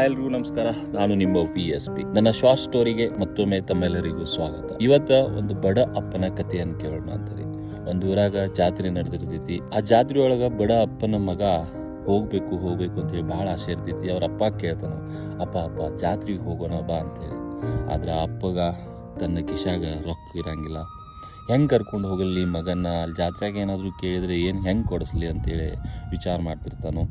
ಎಲ್ರಿಗೂ ನಮಸ್ಕಾರ. ನಾನು ನಿಮ್ಮ PSP. ನನ್ನ ಶಾರ್ಟ್ ಸ್ಟೋರಿಗೆ ಮತ್ತೊಮ್ಮೆ ತಮ್ಮೆಲ್ಲರಿಗೂ ಸ್ವಾಗತ. ಇವತ್ತ ಒಂದು ಬಡ ಅಪ್ಪನ ಕಥೆಯನ್ನು ಕೇಳೋಣ ಅಂತಾರೆ. ಒಂದು ಊರಾಗ ಜಾತ್ರೆ ನಡೆದಿರ್ತೈತಿ. ಆ ಜಾತ್ರೆ ಒಳಗ ಬಡ ಅಪ್ಪನ ಮಗ ಹೋಗ್ಬೇಕು ಅಂತ ಹೇಳಿ ಬಹಳ ಆಸೆ ಇರ್ತೈತಿ. ಅವ್ರ ಅಪ್ಪ ಕೇಳ್ತಾನ, ಅಪ್ಪ ಜಾತ್ರೆಗೆ ಹೋಗೋಣ ಬಾ ಅಂತೇಳಿ. ಆದ್ರೆ ಅಪ್ಪಗ ತನ್ನ ಕಿಶಾಗ ರೊಕ್ಕ ಇರಂಗಿಲ್ಲ. ಹೆಂಗೆ ಕರ್ಕೊಂಡು ಹೋಗಲಿ ಮಗನ್ನ? ಅಲ್ಲಿ ಜಾತ್ರೆಗೆ ಏನಾದರೂ ಕೇಳಿದ್ರೆ ಹೆಂಗೆ ಕೊಡಿಸ್ಲಿ ಅಂತೇಳಿ ವಿಚಾರ ಮಾಡ್ತಿರ್ತಾನೋ.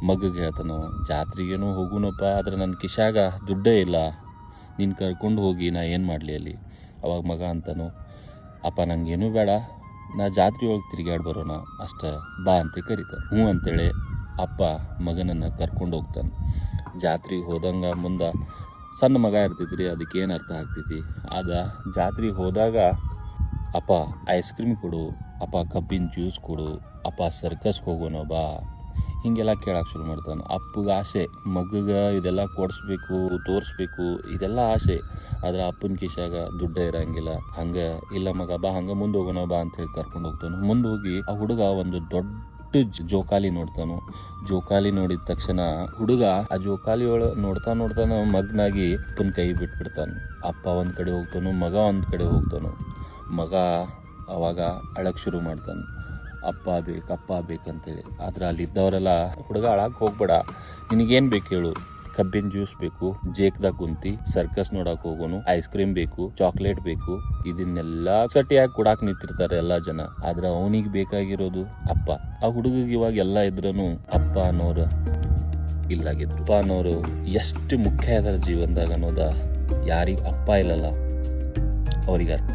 ಮಗಗೆ ಹೇಳ್ತಾನೋ, ಜಾತ್ರೆಗೇನೋ ಹೋಗುನಪ್ಪ, ಆದ್ರೆ ನನ್ನ ಕಿಶಾಗ ದುಡ್ಡೇ ಇಲ್ಲ, ನೀನು ಕರ್ಕೊಂಡು ಹೋಗಿ ನಾ ಏನು ಮಾಡಲಿ ಅಲ್ಲಿ? ಅವಾಗ ಮಗ ಅಂತಾನೋ, ಅಪ್ಪ ನಂಗೇನೂ ಬೇಡ, ನಾ ಜಾತ್ರೆ ಒಳಗೆ ತಿರುಗಾಡಿ ಬರೋಣ ಅಷ್ಟೇ, ಬಾ ಅಂತ ಕರೀತಾನೆ. ಹ್ಞೂ ಅಂತೇಳಿ ಅಪ್ಪ ಮಗನನ್ನು ಕರ್ಕೊಂಡು ಹೋಗ್ತಾನೆ. ಜಾತ್ರೆಗೆ ಹೋದಂಗೆ ಮುಂದೆ ಸಣ್ಣ ಮಗ ಇರ್ತೈತ್ರಿ, ಅದಕ್ಕೇನು ಅರ್ಥ ಆಗ್ತೈತಿ. ಆದ ಜಾತ್ರೆಗೆ ಹೋದಾಗ ಅಪ್ಪ ಐಸ್ ಕ್ರೀಮ್ ಕೊಡು, ಅಪ್ಪ ಕಬ್ಬಿನ ಜ್ಯೂಸ್ ಕೊಡು, ಅಪ್ಪ ಸರ್ಕಸ್ಗೆ ಹೋಗೋಣ ಬಾ, ಹೀಗೆಲ್ಲ ಕೇಳಕ್ಕೆ ಶುರು ಮಾಡ್ತಾನೆ. ಅಪ್ಪಗೆ ಆಸೆ, ಮಗಗೆ ಇದೆಲ್ಲ ಕೊಡಿಸ್ಬೇಕು, ತೋರಿಸ್ಬೇಕು, ಇದೆಲ್ಲ ಆಸೆ. ಆದ್ರೆ ಅಪ್ಪನ ಕಿಶಾಗ ದುಡ್ಡೇ ಇರಂಗಿಲ್ಲ. ಹಂಗೆ ಇಲ್ಲ ಮಗ ಬಾ, ಹಂಗೆ ಮುಂದೆ ಹೋಗೋಣ ಬಾ ಅಂತ ಹೇಳಿ ಕರ್ಕೊಂಡು ಹೋಗ್ತಾನೆ. ಮುಂದೆ ಹೋಗಿ ಆ ಹುಡುಗ ಒಂದು ದೊಡ್ಡ ಜೋಕಾಲಿ ನೋಡ್ತಾನು. ಜೋಕಾಲಿ ನೋಡಿದ ತಕ್ಷಣ ಹುಡುಗ ಆ ಜೋಕಾಲಿ ಒಳಗೆ ನೋಡ್ತಾನ ಮಗ್ನಾಗಿ ಅಪ್ಪನ ಕೈ ಬಿಟ್ಬಿಡ್ತಾನೆ. ಅಪ್ಪ ಒಂದ್ ಕಡೆ ಹೋಗ್ತಾನು, ಮಗ ಒಂದ್ ಕಡೆ ಹೋಗ್ತಾನು. ಮಗ ಅವಾಗ ಅಳಕ್ ಶುರು ಮಾಡ್ತಾನೆ, ಅಪ್ಪ ಬೇಕಂತೇಳಿ. ಆದ್ರೆ ಅಲ್ಲಿದ್ದವರೆಲ್ಲ, ಹುಡುಗ ಅಳಕ್ಕೆ ಹೋಗ್ಬೇಡ, ನಿನಗೇನು ಬೇಕು ಹೇಳು? ಕಬ್ಬಿನ ಜ್ಯೂಸ್ ಬೇಕು, ಜೇಕ್ದಾಗ ಕುಂತಿ ಸರ್ಕಸ್ ನೋಡಕ್ ಹೋಗೋನು, ಐಸ್ ಕ್ರೀಮ್ ಬೇಕು, ಚಾಕ್ಲೇಟ್ ಬೇಕು, ಇದನ್ನೆಲ್ಲ ಸಟಿಯಾಗಿ ಕೊಡಾಕ್ ನಿಂತಿರ್ತಾರೆ ಎಲ್ಲಾ ಜನ. ಆದ್ರೆ ಅವನಿಗೆ ಬೇಕಾಗಿರೋದು ಅಪ್ಪ. ಆ ಹುಡುಗಿಗೆ ಇವಾಗ ಎಲ್ಲ ಇದ್ರೂ ಅಪ್ಪ ಅನ್ನೋರು ಇಲ್ಲಾಗಿದ್ರು. ಅಪ್ಪ ಅನ್ನೋರು ಎಷ್ಟು ಮುಖ್ಯ ಇದಾರೆ ಜೀವನದಾಗ ಅನ್ನೋದ ಯಾರಿಗೆ ಅಪ್ಪ ಇಲ್ಲಲ್ಲ ಅವ್ರಿಗೆ ಅರ್ಥ